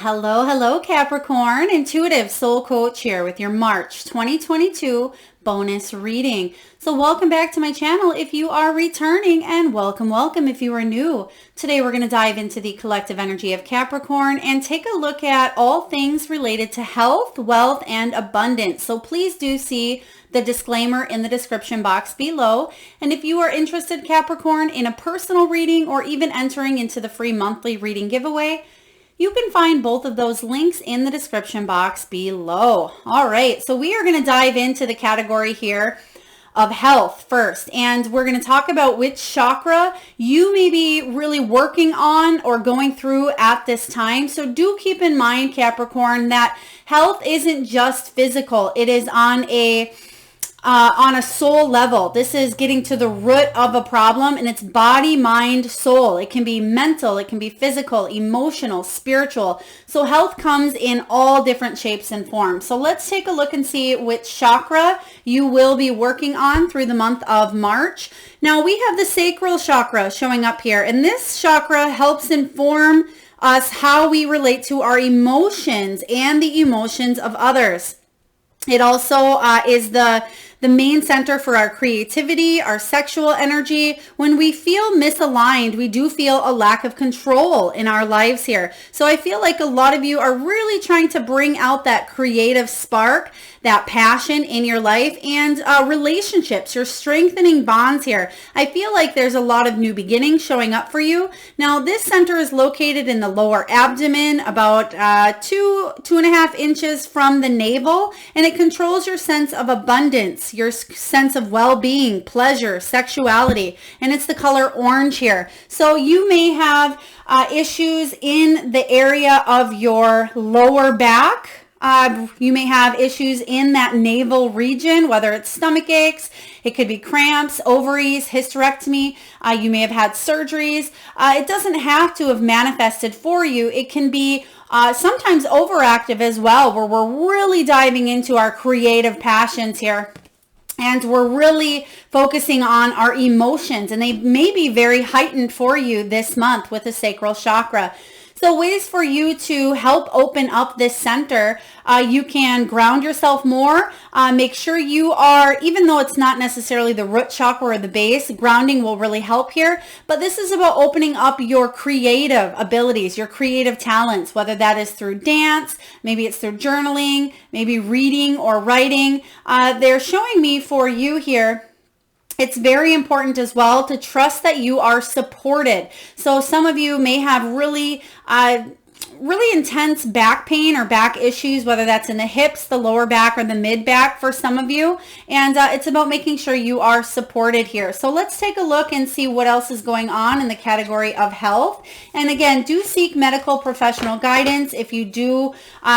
Hello, hello, Capricorn. Intuitive Soul Coach here with your March 2022 bonus reading. So welcome back to my channel if you are returning, and welcome if you are new. Today we're going to dive into the collective energy of Capricorn and take a look at all things related to health, wealth, and abundance. So please do see the disclaimer in the description box below. And if you are interested, Capricorn, in a personal reading or even entering into the free monthly reading giveaway, you can find both of those links in the description box below. All right, so we are going to dive into the category here of health first, and we're going to talk about which chakra you may be really working on or going through at this time. So do keep in mind, Capricorn, that health isn't just physical. It is on a soul level. This is getting to the root of a problem, and it's body, mind, soul. It can be mental, it can be physical, emotional, spiritual. So health comes in all different shapes and forms. So let's take a look and see which chakra you will be working on through the month of March. Now we have the Sacral Chakra showing up here, and this chakra helps inform us how we relate to our emotions and the emotions of others. It also is the main center for our creativity, our sexual energy. When we feel misaligned, we do feel a lack of control in our lives here. So I feel like a lot of you are really trying to bring out that creative spark, that passion in your life, and relationships. You're strengthening bonds here. I feel like there's a lot of new beginnings showing up for you. Now, this center is located in the lower abdomen, about 2.5 inches from the navel, and it controls your sense of abundance, your sense of well-being, pleasure, sexuality, and it's the color orange here. So you may have issues in the area of your lower back. You may have issues in that navel region, whether it's stomach aches, it could be cramps, ovaries, hysterectomy. You may have had surgeries. It doesn't have to have manifested for you. It can be sometimes overactive as well, where we're really diving into our creative passions here. And we're really focusing on our emotions, and they may be very heightened for you this month with the sacral chakra. So ways for you to help open up this center, you can ground yourself more. Make sure you are, even though it's not necessarily the root chakra or the base, grounding will really help here. But this is about opening up your creative abilities, your creative talents, whether that is through dance, maybe it's through journaling, maybe reading or writing. They're showing me for you here, it's very important as well to trust that you are supported. So some of you may have really intense back pain or back issues, whether that's in the hips, the lower back, or the mid back for some of you. And it's about making sure you are supported here. So let's take a look and see what else is going on in the category of health. And again, do seek medical professional guidance if you do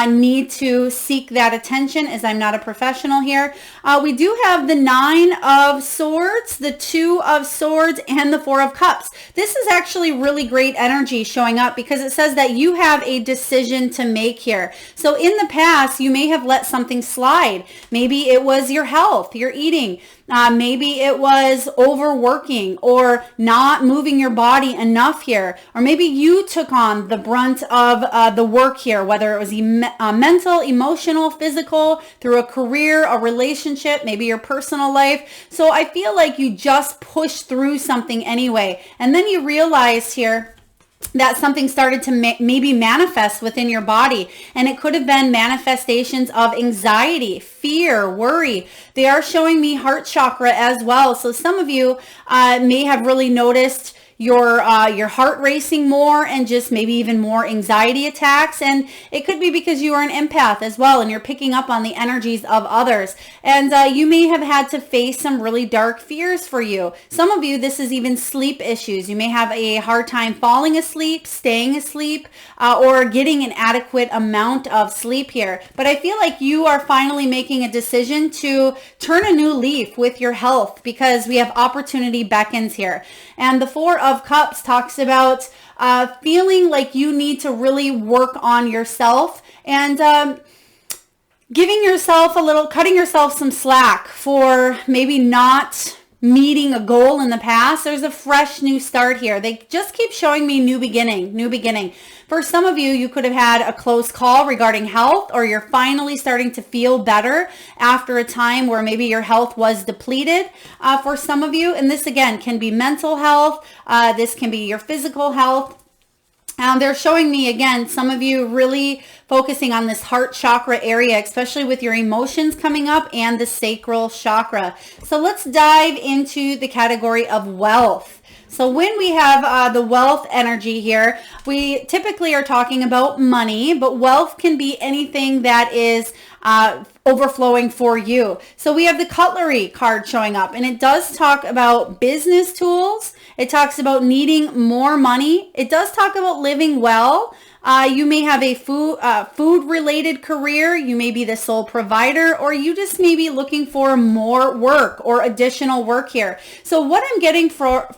need to seek that attention, as I'm not a professional here. We do have the 9 of Swords, the 2 of Swords, and the 4 of Cups. This is actually really great energy showing up because it says that you have a decision to make here. So in the past, you may have let something slide. Maybe it was your health, your eating. Maybe it was overworking or not moving your body enough here. Or maybe you took on the brunt of the work here, whether it was mental, emotional, physical, through a career, a relationship, maybe your personal life. So I feel like you just pushed through something anyway. And then you realized here that something started to maybe manifest within your body, and it could have been manifestations of anxiety, fear, worry. They are showing me heart chakra as well. So some of you may have really noticed your heart racing more, and just maybe even more anxiety attacks. And it could be because you are an empath as well, and you're picking up on the energies of others. And you may have had to face some really dark fears for you. Some of you, this is even sleep issues. You may have a hard time falling asleep, staying asleep, or getting an adequate amount of sleep here. But I feel like you are finally making a decision to turn a new leaf with your health, because we have opportunity beckons here. And the 4 of Cups talks about feeling like you need to really work on yourself, and giving yourself cutting yourself some slack for maybe not meeting a goal in the past, there's a fresh new start here. They just keep showing me new beginning, new beginning. For some of you, you could have had a close call regarding health, or you're finally starting to feel better after a time where maybe your health was depleted for some of you. And this again can be mental health. This can be your physical health. They're showing me, again, some of you really focusing on this heart chakra area, especially with your emotions coming up and the sacral chakra. So let's dive into the category of wealth. So when we have the wealth energy here, we typically are talking about money, but wealth can be anything that is overflowing for you. So we have the cutlery card showing up, and it does talk about business tools. It talks about needing more money. It does talk about living well. You may have a food related career. You may be the sole provider, or you just may be looking for more work or additional work here. So what I'm getting for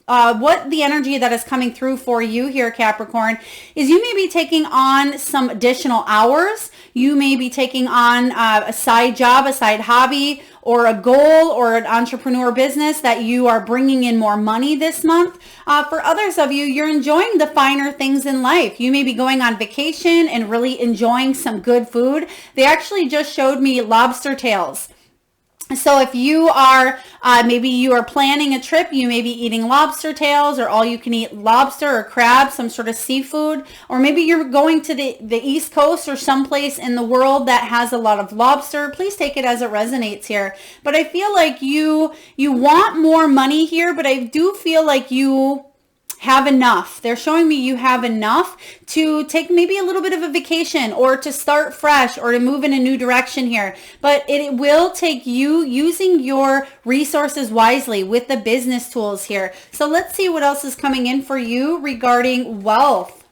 what the energy that is coming through for you here, Capricorn, is you may be taking on some additional hours. You may be taking on a side job, a side hobby, or a goal, or an entrepreneur business that you are bringing in more money this month. For others of you, you're enjoying the finer things in life. You may be going on vacation and really enjoying some good food. They actually just showed me lobster tails. So if you are, maybe you are planning a trip, you may be eating lobster tails, or all you can eat lobster or crab, some sort of seafood, or maybe you're going to the East Coast or someplace in the world that has a lot of lobster. Please take it as it resonates here. But I feel like you want more money here, but I do feel like you have enough. They're showing me you have enough to take maybe a little bit of a vacation, or to start fresh, or to move in a new direction here. But it will take you using your resources wisely with the business tools here. So let's see what else is coming in for you regarding wealth.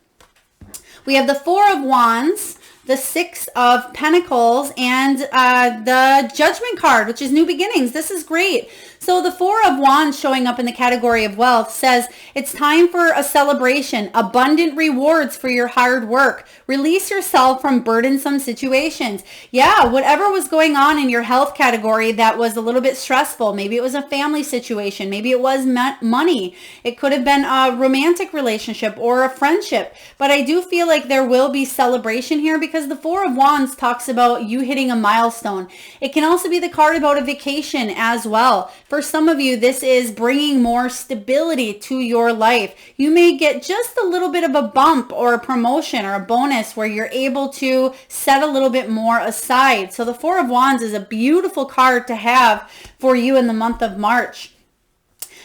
We have the Four of Wands, the Six of Pentacles, and the Judgment card, which is new beginnings. This is great. So the Four of Wands showing up in the category of wealth says it's time for a celebration, abundant rewards for your hard work. Release yourself from burdensome situations. Yeah, whatever was going on in your health category that was a little bit stressful. Maybe it was a family situation. Maybe it was money. It could have been a romantic relationship or a friendship. But I do feel like there will be celebration here, because the Four of Wands talks about you hitting a milestone. It can also be the card about a vacation as well. For some of you, this is bringing more stability to your life. You may get just a little bit of a bump or a promotion or a bonus where you're able to set a little bit more aside. So the Four of Wands is a beautiful card to have for you in the month of March.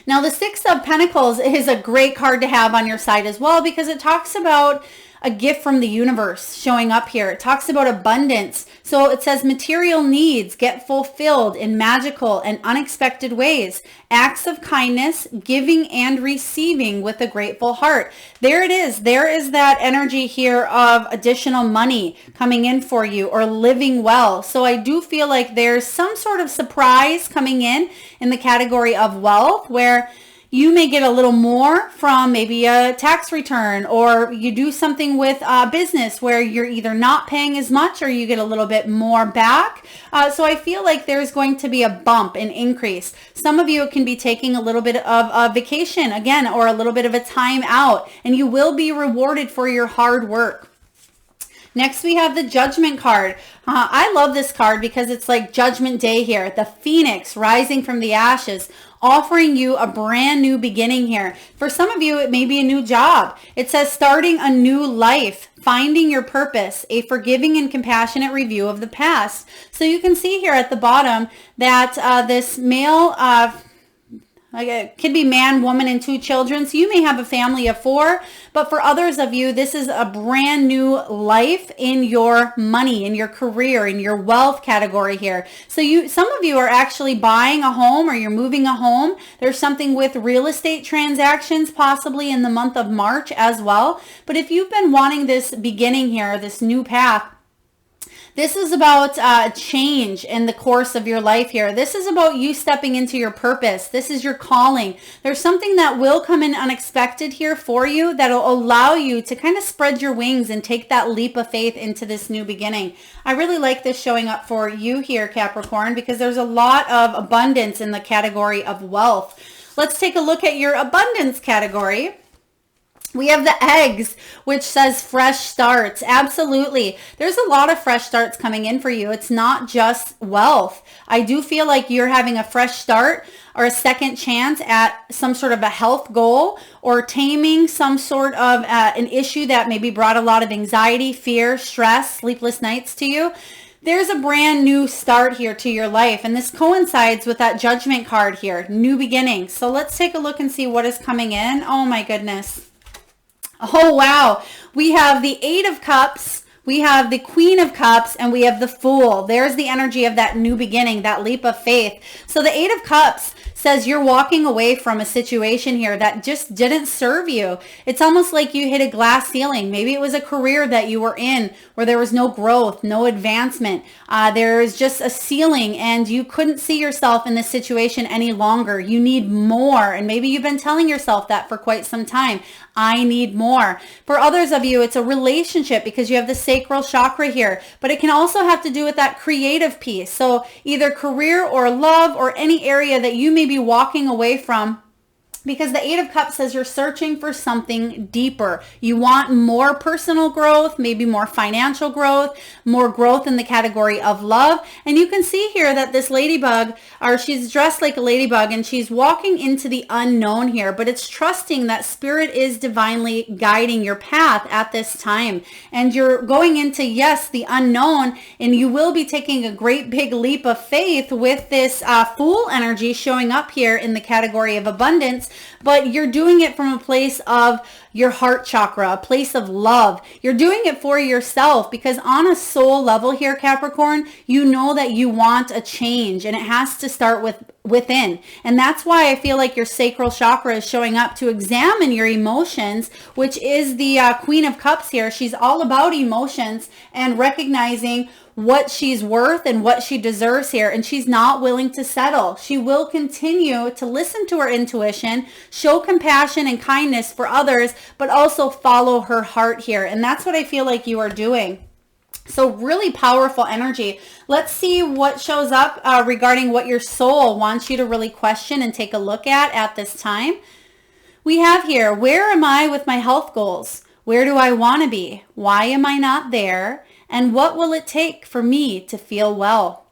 Now, the Six of Pentacles is a great card to have on your side as well, because it talks about a gift from the universe showing up here. It talks about abundance. So it says material needs get fulfilled in magical and unexpected ways. Acts of kindness, giving and receiving with a grateful heart. There it is. There is that energy here of additional money coming in for you, or living well. So I do feel like there's some sort of surprise coming in the category of wealth, where you may get a little more from maybe a tax return, or you do something with business where you're either not paying as much, or you get a little bit more back. So I feel like there's going to be a bump, an increase. Some of you can be taking a little bit of a vacation again, or a little bit of a time out, and you will be rewarded for your hard work. Next, we have the Judgment card. I love this card because it's like Judgment Day here. The Phoenix rising from the ashes, offering you a brand new beginning here. For some of you, it may be a new job. It says starting a new life, finding your purpose, a forgiving and compassionate review of the past. So you can see here at the bottom that this male, it could be man, woman, and 2 children. So you may have a family of 4, but for others of you, this is a brand new life in your money, in your career, in your wealth category here. So some of you are actually buying a home, or you're moving a home. There's something with real estate transactions possibly in the month of March as well. But if you've been wanting this beginning here, this new path, This is about change in the course of your life here. This is about you stepping into your purpose. This is your calling. There's something that will come in unexpected here for you that'll allow you to kind of spread your wings and take that leap of faith into this new beginning. I really like this showing up for you here, Capricorn, because there's a lot of abundance in the category of wealth. Let's take a look at your abundance category. We have the eggs, which says fresh starts. Absolutely. There's a lot of fresh starts coming in for you. It's not just wealth. I do feel like you're having a fresh start or a second chance at some sort of a health goal or taming some sort of an issue that maybe brought a lot of anxiety, fear, stress, sleepless nights to you. There's a brand new start here to your life, and this coincides with that Judgment card here, new beginning. So let's take a look and see what is coming in. Oh my goodness. Oh, wow. We have the Eight of Cups, we have the Queen of Cups, and we have the Fool. There's the energy of that new beginning, that leap of faith. So the Eight of Cups says you're walking away from a situation here that just didn't serve you. It's almost like you hit a glass ceiling. Maybe it was a career that you were in where there was no growth, no advancement. There is just a ceiling and you couldn't see yourself in this situation any longer. You need more. And maybe you've been telling yourself that for quite some time. I need more. For others of you, it's a relationship because you have the Sacral Chakra here, but it can also have to do with that creative piece. So either career or love or any area that you may be walking away from, because the Eight of Cups says you're searching for something deeper. You want more personal growth, maybe more financial growth, more growth in the category of love. And you can see here that this ladybug, or she's dressed like a ladybug, and she's walking into the unknown here, but it's trusting that spirit is divinely guiding your path at this time. And you're going into, yes, the unknown, and you will be taking a great big leap of faith with this Fool energy showing up here in the category of abundance. But you're doing it from a place of your heart chakra, a place of love. You're doing it for yourself because on a soul level here, Capricorn, you know that you want a change and it has to start within. And that's why I feel like your sacral chakra is showing up to examine your emotions, which is the Queen of Cups here. She's all about emotions and recognizing what she's worth and what she deserves here, and she's not willing to settle. She will continue to listen to her intuition, show compassion and kindness for others, but also follow her heart here. And that's what I feel like you are doing. So really powerful energy. Let's see what shows up regarding what your soul wants you to really question and take a look at this time. We have here, where am I with my health goals? Where do I want to be? Why am I not there? And what will it take for me to feel well?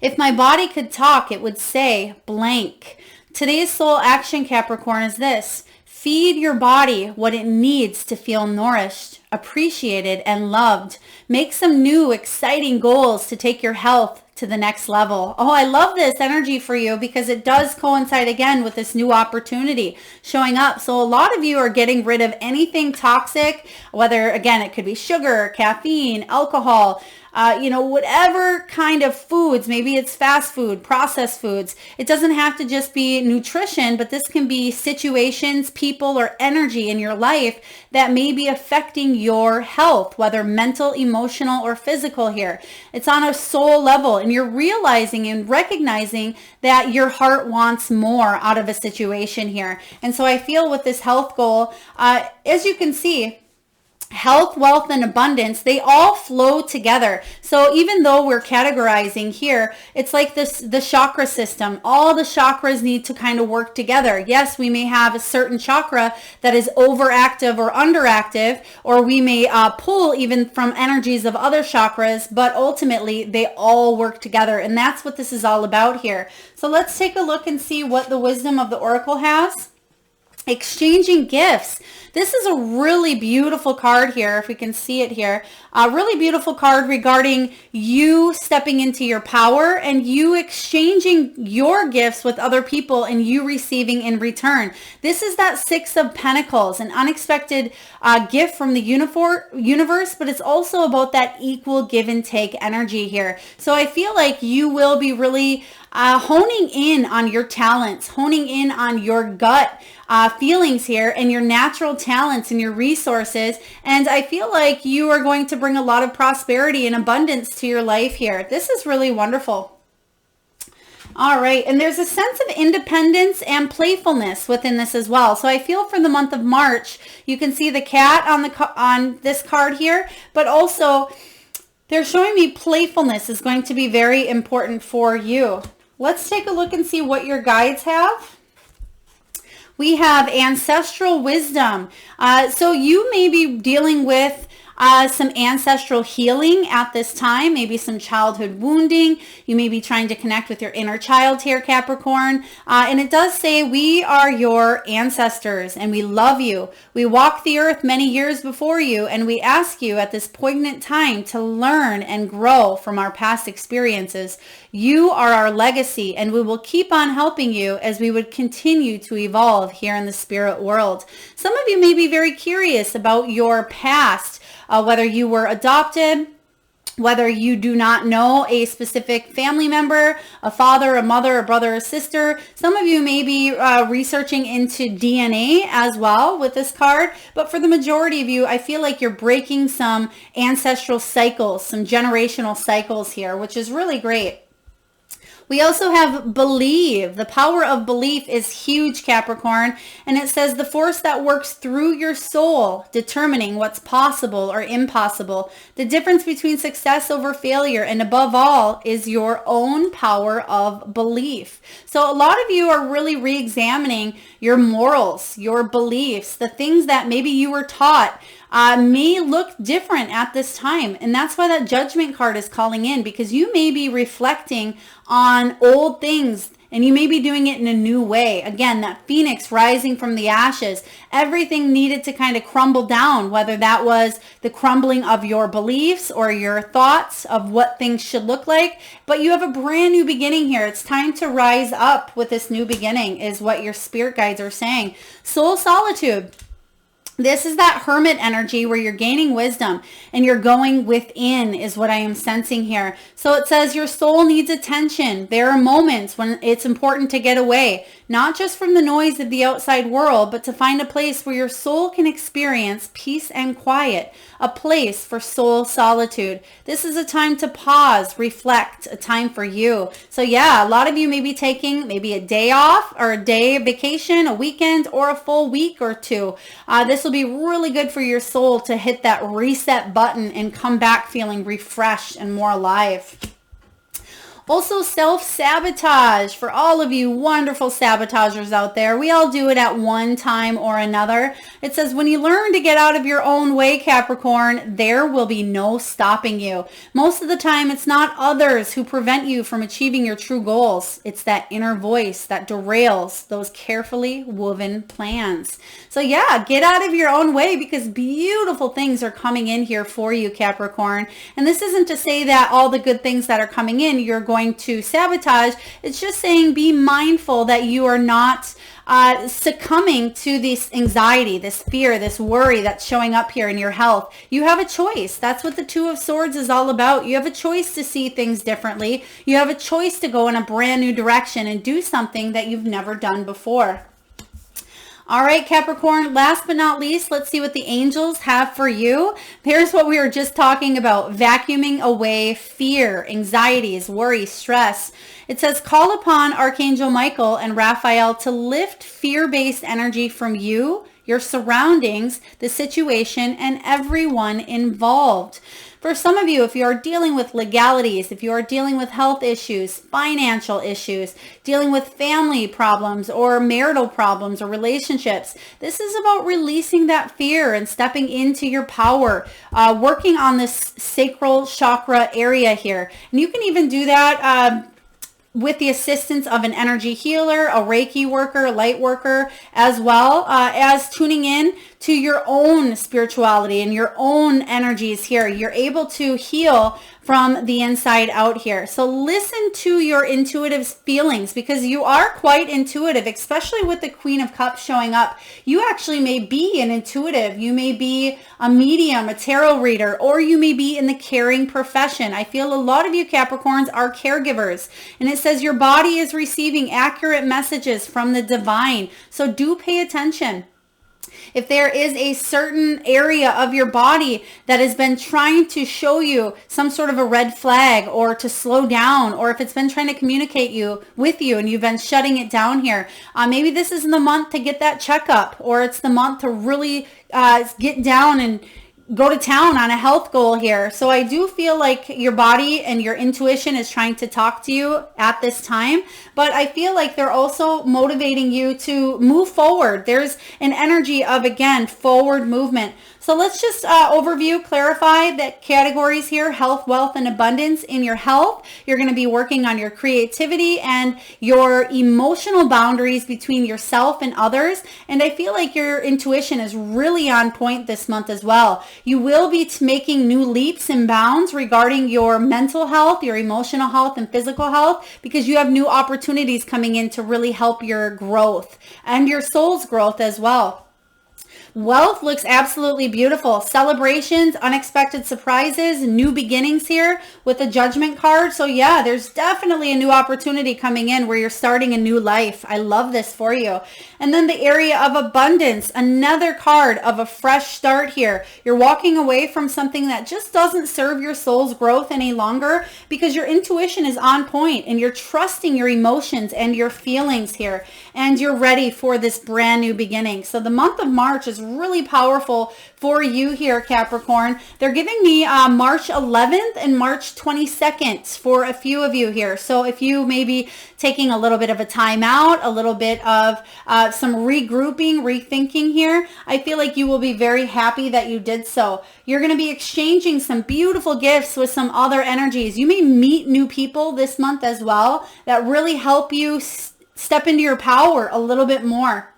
If my body could talk, it would say blank. Today's soul action, Capricorn, is this. Feed your body what it needs to feel nourished, appreciated, and loved. Make some new, exciting goals to take your health to the next level. Oh, I love this energy for you because it does coincide again with this new opportunity showing up. So a lot of you are getting rid of anything toxic, whether, again, it could be sugar, caffeine, alcohol, whatever kind of foods. Maybe it's fast food, processed foods. It doesn't have to just be nutrition, but this can be situations, people, or energy in your life that may be affecting your health, whether mental, emotional, or physical here. It's on a soul level, and you're realizing and recognizing that your heart wants more out of a situation here. And so I feel with this health goal, as you can see, health, wealth, and abundance, they all flow together. So even though we're categorizing here, it's like the chakra system. All the chakras need to kind of work together. Yes, we may have a certain chakra that is overactive or underactive, or we may pull even from energies of other chakras, but ultimately they all work together. And that's what this is all about here. So let's take a look and see what the wisdom of the Oracle has. Exchanging gifts. This is a really beautiful card here, if we can see it here. A really beautiful card regarding you stepping into your power and you exchanging your gifts with other people and you receiving in return. This is that Six of Pentacles, an unexpected gift from the universe, but it's also about that equal give and take energy here. So I feel like you will be really honing in on your talents, honing in on your gut feelings here and your natural talents and your resources. And I feel like you are going to bring a lot of prosperity and abundance to your life here. This is really wonderful. All right, and there's a sense of independence and playfulness within this as well. So I feel for the month of March, you can see the cat on this card here, but also they're showing me playfulness is going to be very important for you. Let's take a look and see what your guides have. We have ancestral wisdom. So you may be dealing with some ancestral healing at this time, maybe some childhood wounding. You may be trying to connect with your inner child here, Capricorn. And it does say, we are your ancestors and we love you. We walked the earth many years before you, and we ask you at this poignant time to learn and grow from our past experiences. You are our legacy, and we will keep on helping you as we would continue to evolve here in the spirit world. Some of you may be very curious about your past, whether you were adopted, whether you do not know a specific family member, a father, a mother, a brother, a sister. Some of you may be researching into DNA as well with this card. But for the majority of you, I feel like you're breaking some ancestral cycles, some generational cycles here, which is really great. We also have believe. The power of belief is huge, Capricorn. And it says the force that works through your soul, determining what's possible or impossible. The difference between success over failure, and above all, is your own power of belief. So a lot of you are really re-examining your morals, your beliefs, the things that maybe you were taught may look different at this time. And that's why that judgment card is calling in, because you may be reflecting on old things and you may be doing it in a new way. Again, that phoenix rising from the ashes, everything needed to kind of crumble down, whether that was the crumbling of your beliefs or your thoughts of what things should look like. But you have a brand new beginning here. It's time to rise up with this new beginning, is what your spirit guides are saying. Soul solitude. This is that hermit energy where you're gaining wisdom and you're going within, is what I am sensing here. So it says your soul needs attention. There are moments when it's important to get away, not just from the noise of the outside world, but to find a place where your soul can experience peace and quiet, a place for soul solitude. This is a time to pause, reflect, a time for you. So yeah, a lot of you may be taking maybe a day off or a day vacation, a weekend, or a full week or two. This will be really good for your soul to hit that reset button and come back feeling refreshed and more alive. Also, self-sabotage. For all of you wonderful sabotagers out there, we all do it at one time or another. It says, when you learn to get out of your own way, Capricorn, there will be no stopping you. Most of the time, it's not others who prevent you from achieving your true goals. It's that inner voice that derails those carefully woven plans. So yeah, get out of your own way, because beautiful things are coming in here for you, Capricorn. And this isn't to say that all the good things that are coming in, you're going to sabotage. It's just saying be mindful that you are not succumbing to this anxiety, this fear, this worry that's showing up here in your health. You have a choice. That's what the Two of Swords is all about. You have a choice to see things differently. You have a choice to go in a brand new direction and do something that you've never done before. All right, Capricorn, last but not least, let's see what the angels have for you. Here's what we were just talking about, vacuuming away fear, anxieties, worry, stress. It says, call upon Archangel Michael and Raphael to lift fear-based energy from you, your surroundings, the situation, and everyone involved. For some of you, if you are dealing with legalities, if you are dealing with health issues, financial issues, dealing with family problems or marital problems or relationships, this is about releasing that fear and stepping into your power, working on this sacral chakra area here. And you can even do that with the assistance of an energy healer, a Reiki worker, a light worker, as well as tuning in to your own spirituality and your own energies here. You're able to heal from the inside out here. So listen to your intuitive feelings, because you are quite intuitive, especially with the Queen of Cups showing up. You actually may be an intuitive. You may be a medium, a tarot reader, or you may be in the caring profession. I feel a lot of you Capricorns are caregivers, and it says your body is receiving accurate messages from the divine. So do pay attention. If there is a certain area of your body that has been trying to show you some sort of a red flag, or to slow down, or if it's been trying to communicate with you and you've been shutting it down here, maybe this is the month to get that checkup, or it's the month to really get down and go to town on a health goal here. So I do feel like your body and your intuition is trying to talk to you at this time, but I feel like they're also motivating you to move forward. There's an energy of, again, forward movement. So let's just clarify the categories here: health, wealth, and abundance. In your health, you're going to be working on your creativity and your emotional boundaries between yourself and others. And I feel like your intuition is really on point this month as well. You will be making new leaps and bounds regarding your mental health, your emotional health, and physical health, because you have new opportunities coming in to really help your growth and your soul's growth as well. Wealth looks absolutely beautiful. Celebrations, unexpected surprises, new beginnings here with the Judgment card. So yeah, there's definitely a new opportunity coming in where you're starting a new life. I love this for you. And then the area of abundance, another card of a fresh start here. You're walking away from something that just doesn't serve your soul's growth any longer, because your intuition is on point and you're trusting your emotions and your feelings here, and you're ready for this brand new beginning. So the month of March is really powerful for you here, Capricorn. They're giving me March 11th and March 22nd for a few of you here. So if you may be taking a little bit of a time out, a little bit of some regrouping, rethinking here, I feel like you will be very happy that you did so. You're going to be exchanging some beautiful gifts with some other energies. You may meet new people this month as well that really help you step into your power a little bit more.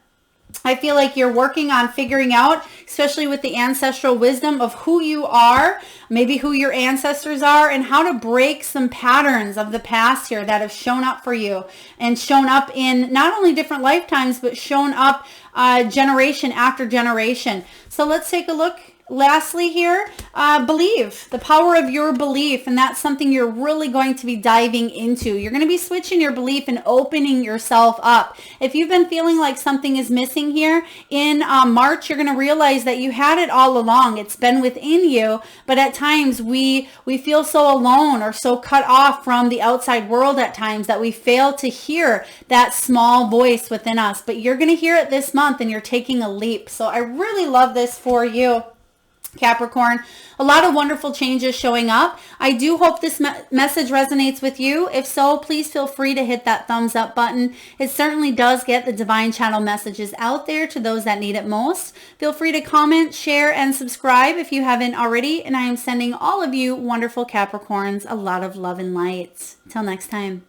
I feel like you're working on figuring out, especially with the ancestral wisdom, of who you are, maybe who your ancestors are, and how to break some patterns of the past here that have shown up for you and shown up in not only different lifetimes, but shown up generation after generation. So let's take a look. Lastly here, believe, the power of your belief, and that's something you're really going to be diving into. You're going to be switching your belief and opening yourself up. If you've been feeling like something is missing here in March, you're going to realize that you had it all along. It's been within you, but at times we feel so alone or so cut off from the outside world at times that we fail to hear that small voice within us. But you're going to hear it this month, and you're taking a leap. So I really love this for you, Capricorn. A lot of wonderful changes showing up. I do hope this message resonates with you. If so, please feel free to hit that thumbs up button. It certainly does get the divine channel messages out there to those that need it most. Feel free to comment, share, and subscribe if you haven't already. And I am sending all of you wonderful Capricorns a lot of love and light. Till next time.